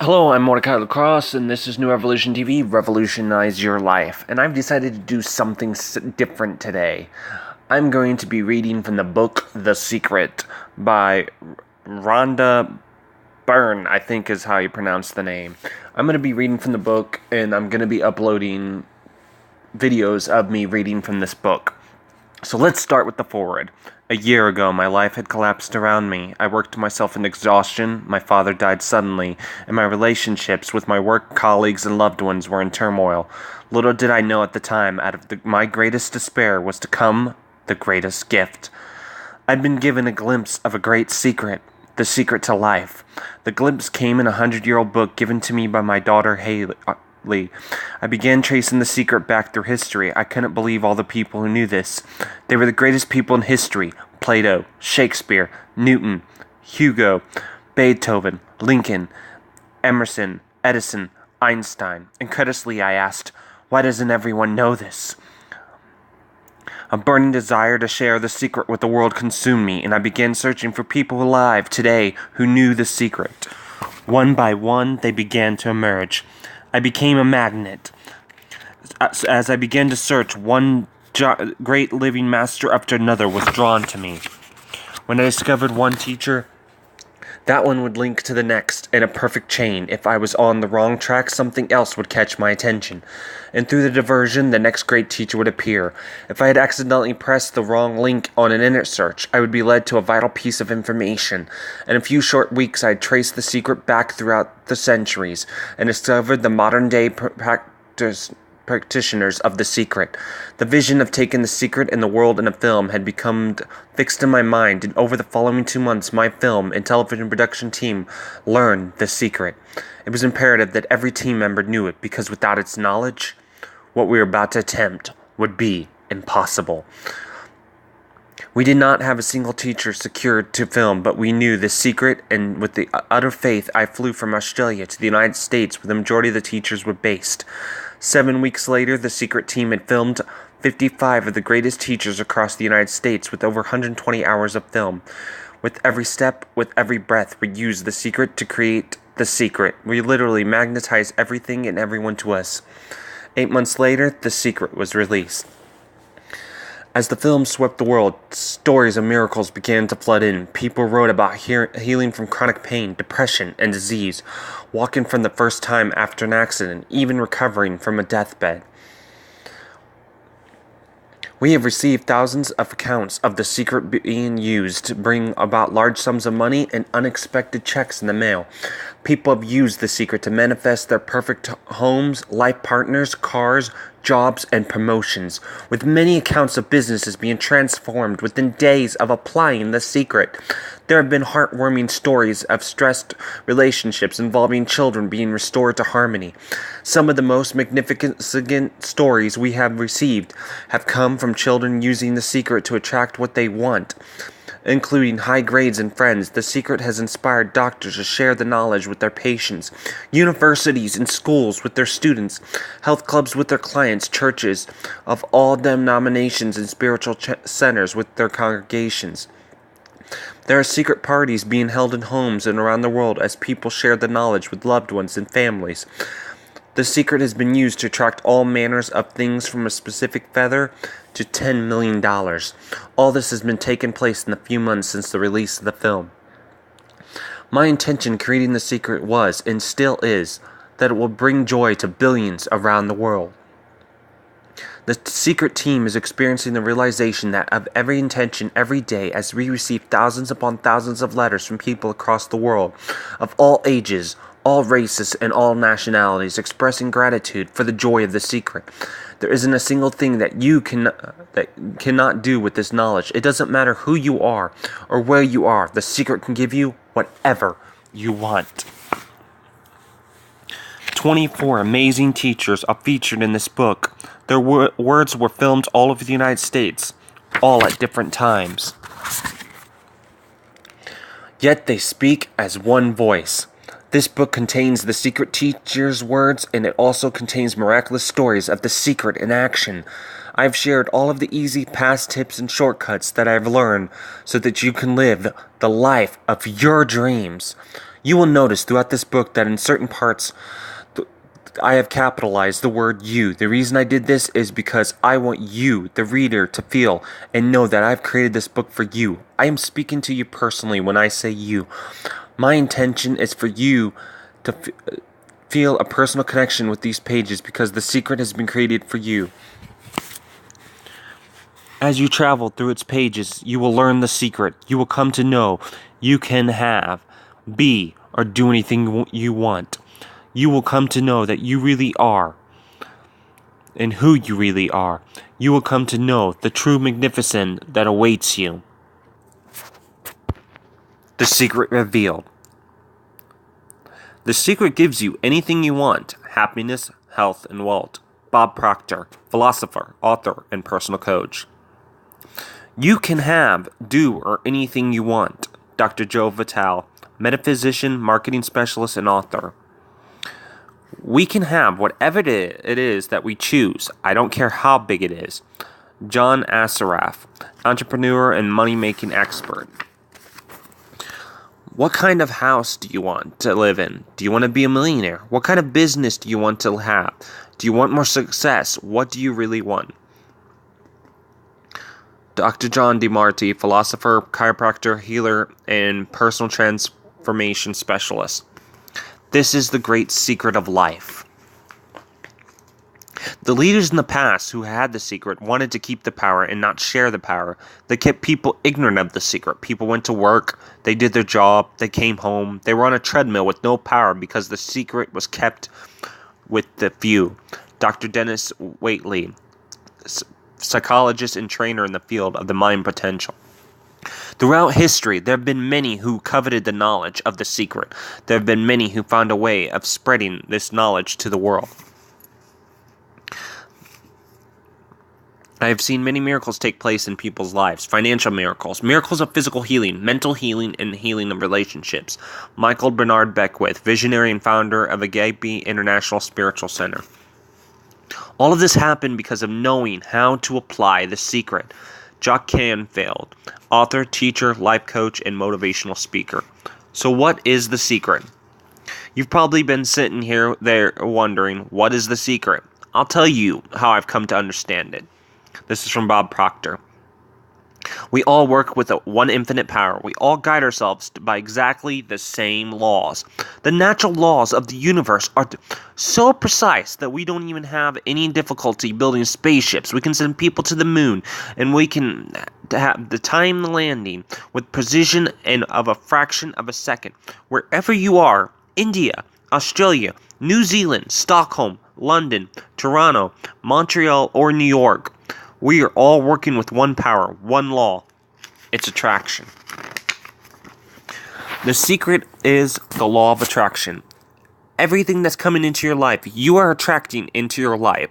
Hello, I'm Mortika Lacrosse, and this is New Revolution TV, Revolutionize Your Life. And I've decided to do something different today. I'm going to be reading from the book The Secret by Rhonda Byrne, I think is how you pronounce the name. I'm going to be reading from the book, and I'm going to be uploading videos of me reading from this book. So let's start with the foreword. A year ago, my life had collapsed around me. I worked myself into exhaustion, my father died suddenly, and my relationships with my work colleagues and loved ones were in turmoil. Little did I know at the time, out of my greatest despair was to come the greatest gift. I'd been given a glimpse of a great secret, the secret to life. The glimpse came in a 100-year-old book given to me by my daughter Haley. I began tracing the secret back through history. I couldn't believe all the people who knew this. They were the greatest people in history: Plato, Shakespeare, Newton, Hugo, Beethoven, Lincoln, Emerson, Edison, Einstein. Incredulously, I asked, why doesn't everyone know this? A burning desire to share the secret with the world consumed me, and I began searching for people alive today who knew the secret. One by one, they began to emerge. I became a magnet. As I began to search, one great living master after another was drawn to me. When I discovered one teacher, that one would link to the next in a perfect chain. If I was on the wrong track, something else would catch my attention. And through the diversion, the next great teacher would appear. If I had accidentally pressed the wrong link on an internet search, I would be led to a vital piece of information. In a few short weeks, I had traced the secret back throughout the centuries and discovered the modern-day practitioners of the secret. The vision of taking the secret and the world in a film had become fixed in my mind, and over the following 2 months, my film and television production team learned the secret. It was imperative that every team member knew it, because without its knowledge, what we were about to attempt would be impossible. We did not have a single teacher secured to film, but we knew the secret, and with the utter faith, I flew from Australia to the United States, where the majority of the teachers were based. 7 weeks later, the secret team had filmed 55 of the greatest teachers across the United States with over 120 hours of film. With every step, with every breath, we used the secret to create the secret. We literally magnetized everything and everyone to us. 8 months later, the secret was released. As the film swept the world, stories of miracles began to flood in. People wrote about healing from chronic pain, depression, and disease, walking for the first time after an accident, even recovering from a deathbed. We have received thousands of accounts of the secret being used to bring about large sums of money and unexpected checks in the mail. People have used the secret to manifest their perfect homes, life partners, cars, jobs, and promotions, with many accounts of businesses being transformed within days of applying the secret. There have been heartwarming stories of stressed relationships involving children being restored to harmony. Some of the most magnificent stories we have received have come from children using the secret to attract what they want, including high grades in friends. The secret has inspired doctors to share the knowledge with their patients, universities and schools with their students, health clubs with their clients, churches of all denominations and spiritual centers with their congregations. There are secret parties being held in homes and around the world as people share the knowledge with loved ones and families. The secret has been used to attract all manners of things, from a specific feather to $10 million. All this has been taking place in the few months since the release of the film. My intention creating the secret was, and still is, that it will bring joy to billions around the world. The secret team is experiencing the realization that of every intention every day, as we receive thousands upon thousands of letters from people across the world, of all ages, all races, and all nationalities, expressing gratitude for the joy of the secret. There isn't a single thing that you cannot do with this knowledge. It doesn't matter who you are or where you are. The secret can give you whatever you want. 24 amazing teachers are featured in this book. Their words were filmed all over the United States, all at different times. Yet they speak as one voice. This book contains the secret teacher's words, and it also contains miraculous stories of the secret in action. I have shared all of the easy past tips and shortcuts that I have learned so that you can live the life of your dreams. You will notice throughout this book that in certain parts I have capitalized the word you. The reason I did this is because I want you, the reader, to feel and know that I've created this book for you. I am speaking to you personally when I say you. My intention is for you to feel a personal connection with these pages because the secret has been created for you. As you travel through its pages, you will learn the secret. You will come to know you can have, be, or do anything you want. You will come to know that you really are and who you really are. You will come to know the true magnificence that awaits you. The secret revealed. The secret gives you anything you want: happiness, health, and wealth. Bob Proctor, philosopher, author, and personal coach. You can have, do, or anything you want. Dr. Joe Vitale, metaphysician, marketing specialist, and author. We can have whatever it is that we choose. I don't care how big it is. John Assaraf, entrepreneur and money-making expert. What kind of house do you want to live in? Do you want to be a millionaire? What kind of business do you want to have? Do you want more success? What do you really want? Dr. John DeMarti, philosopher, chiropractor, healer, and personal transformation specialist. This is the great secret of life. The leaders in the past who had the secret wanted to keep the power and not share the power. They kept people ignorant of the secret. People went to work, they did their job, they came home, they were on a treadmill with no power because the secret was kept with the few. Dr. Dennis Waitley, psychologist and trainer in the field of the mind potential. Throughout history, there have been many who coveted the knowledge of the secret. There have been many who found a way of spreading this knowledge to the world. I have seen many miracles take place in people's lives. Financial miracles, miracles of physical healing, mental healing, and healing of relationships. Michael Bernard Beckwith, visionary and founder of Agape International Spiritual Center. All of this happened because of knowing how to apply the secret. Jock Canfield, author, teacher, life coach, and motivational speaker. So what is the secret? You've probably been sitting there wondering, what is the secret? I'll tell you how I've come to understand it. This is from Bob Proctor. We all work with one infinite power. We all guide ourselves by exactly the same laws. The natural laws of the universe are so precise that we don't even have any difficulty building spaceships. We can send people to the moon, and we can have the time landing with precision and of a fraction of a second. Wherever you are, India, Australia, New Zealand, Stockholm, London, Toronto, Montreal, or New York, we are all working with one power, one law. It's attraction. The secret is the law of attraction. Everything that's coming into your life, you are attracting into your life.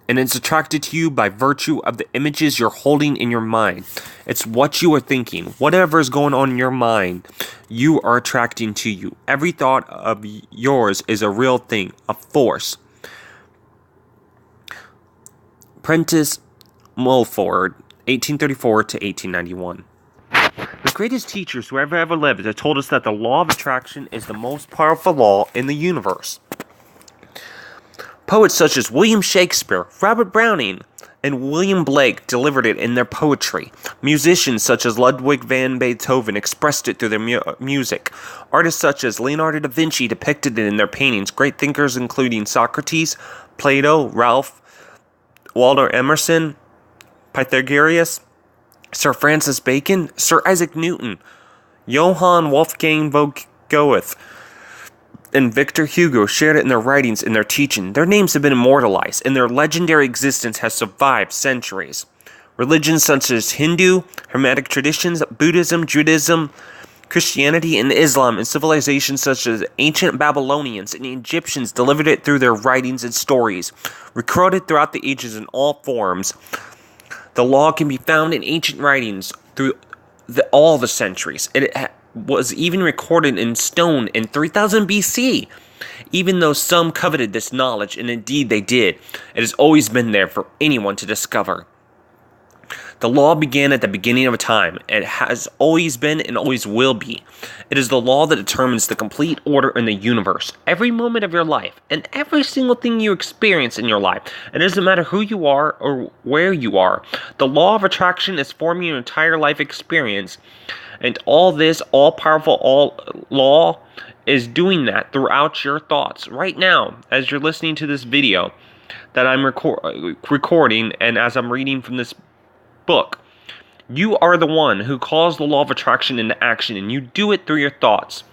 And it's attracted to you by virtue of the images you're holding in your mind. It's what you are thinking. Whatever is going on in your mind, you are attracting to you. Every thought of yours is a real thing, a force. Prentice Mulford, 1834 to 1891. The greatest teachers who ever lived have told us that the law of attraction is the most powerful law in the universe. Poets such as William Shakespeare, Robert Browning, and William Blake delivered it in their poetry. Musicians such as Ludwig van Beethoven expressed it through their music. Artists such as Leonardo da Vinci depicted it in their paintings. Great thinkers including Socrates, Plato, Ralph Waldo Emerson, Pythagoras, Sir Francis Bacon, Sir Isaac Newton, Johann Wolfgang von Goethe, and Victor Hugo shared it in their writings and their teaching. Their names have been immortalized, and their legendary existence has survived centuries. Religions such as Hindu, Hermetic traditions, Buddhism, Judaism, Christianity, and Islam, and civilizations such as ancient Babylonians and Egyptians delivered it through their writings and stories, recorded throughout the ages in all forms. The law can be found in ancient writings through all the centuries. It was even recorded in stone in 3000 BC. Even though some coveted this knowledge, and indeed they did, it has always been there for anyone to discover. The law began at the beginning of time. It has always been and always will be. It is the law that determines the complete order in the universe, every moment of your life, and every single thing you experience in your life. It doesn't matter who you are or where you are. The law of attraction is forming your entire life experience. And all this all-powerful law is doing that throughout your thoughts. Right now, as you're listening to this video that I'm recording, and as I'm reading from this book, you are the one who calls the law of attraction into action, and you do it through your thoughts.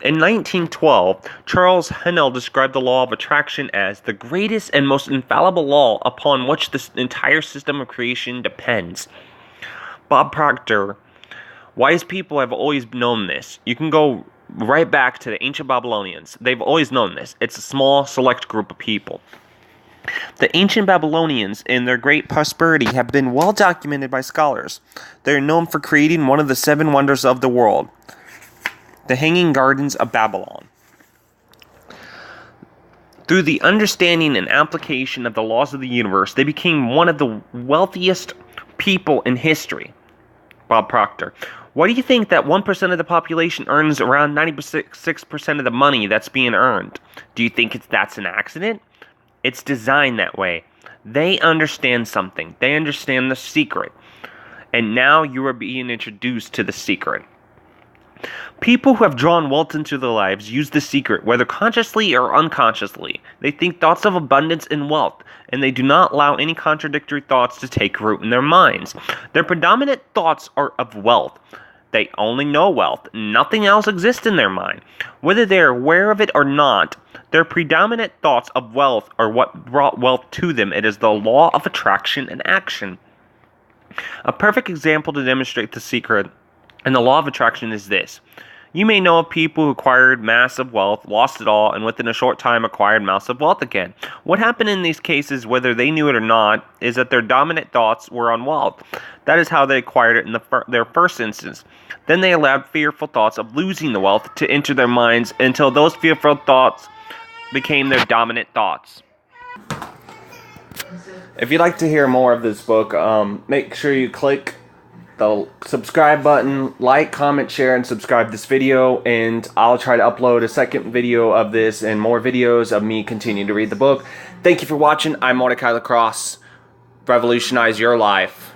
In 1912, Charles Hennell described the law of attraction as the greatest and most infallible law upon which the entire system of creation depends. Bob Proctor, wise people have always known this. You can go right back to the ancient Babylonians. They've always known this. It's a small, select group of people. The ancient Babylonians, in their great prosperity, have been well documented by scholars. They are known for creating one of the 7 wonders of the world, the Hanging Gardens of Babylon. Through the understanding and application of the laws of the universe, they became one of the wealthiest people in history. Bob Proctor. Why do you think that 1% of the population earns around 96% of the money that's being earned? Do you think that's an accident? It's designed that way. They understand something. They understand the secret. And now you are being introduced to the secret. People who have drawn wealth into their lives use the secret, whether consciously or unconsciously. They think thoughts of abundance and wealth, and they do not allow any contradictory thoughts to take root in their minds. Their predominant thoughts are of wealth. They only know wealth. Nothing else exists in their mind. Whether they are aware of it or not, their predominant thoughts of wealth are what brought wealth to them. It is the law of attraction and action. A perfect example to demonstrate the secret and the law of attraction is this. You may know of people who acquired massive wealth, lost it all, and within a short time acquired massive wealth again. What happened in these cases, whether they knew it or not, is that their dominant thoughts were on wealth. That is how they acquired it in their first instance. Then they allowed fearful thoughts of losing the wealth to enter their minds until those fearful thoughts became their dominant thoughts. If you'd like to hear more of this book, make sure you click the subscribe button, like, comment, share, and subscribe this video, and I'll try to upload a second video of this and more videos of me continuing to read the book. Thank you for watching. I'm Mortika Lacrosse. Revolutionize your life.